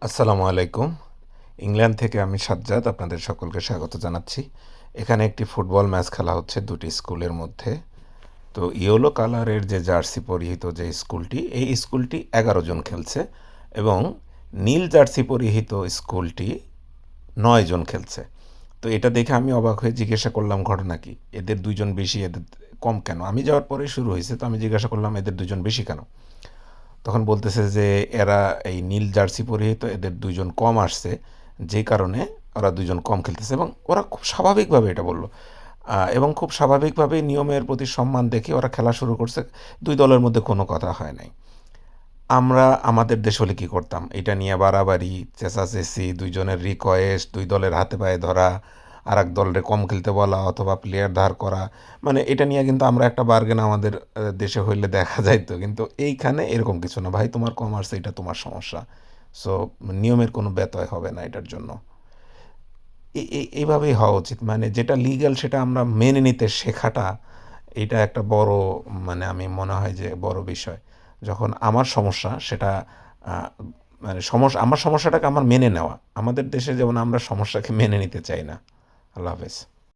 আসসালামু আলাইকুম। ইংল্যান্ড থেকে আমি সাজ্জাদ আপনাদের সকলকে স্বাগত জানাচ্ছি। এখানে একটি ফুটবল ম্যাচ খেলা হচ্ছে দুটি স্কুলের মধ্যে। তো ইয়েলো কালারের যে জার্সি পরিহিত যে স্কুলটি, এই স্কুলটি ১১ জন খেলছে এবং নীল জার্সি পরিহিত স্কুলটি ৯ জন খেলছে। তো এটা দেখে আমি অবাক হয়ে জিজ্ঞাসা করলাম ঘটনা কী? এদের ২ জন বেশি এদের কম কেন? আমি যাওয়ার পরেই শুরু হয়েছে, তো আমি জিজ্ঞাসা করলাম এদের ২ জন বেশি কেন? তখন বলতেছে যে এরা এই নীল জার্সি পরিহিত এদের ২ জন কম আসছে, যেই কারণে ওরা ২ জন কম খেলতেছে এবং ওরা খুব স্বাভাবিকভাবে এটা বলল। এবং খুব স্বাভাবিকভাবেই নিয়মের প্রতি সম্মান দেখে ওরা খেলা শুরু করছে। ২ দলের মধ্যে কোনো কথা হয় নাই। আমরা আমাদের দেশে হলে কী করতাম? এটা নিয়ে বাড়াবাড়ি, চেঁচাচেঁচি, ২ জনের রিকোয়েস্ট, ২ দলের হাতে পায়ে ধরা, আরেক দলরে কম খেলতে বলা অথবা প্লেয়ার ধার করা। মানে এটা নিয়ে কিন্তু আমরা একটা বার্গেন আমাদের দেশে হইলে দেখা যাইত। কিন্তু এইখানে এরকম কিছু না। ভাই তোমার কম আসছে এটা তোমার সমস্যা। সো নিয়মের কোনো ব্যত্যয় হবে না এটার জন্য। এইভাবেই হওয়া উচিত। মানে যেটা লিগ্যাল সেটা আমরা মেনে নিতে শেখাটা, এইটা একটা বড়, মানে আমি মনে হয় যে বড় বিষয়। যখন আমার সমস্যা সেটা আ মানে আমার সমস্যাটাকে আমার মেনে নেওয়া। আমাদের দেশে যেমন আমরা সমস্যাকে মেনে নিতে চাই না। আল্লাহ হাফেজ।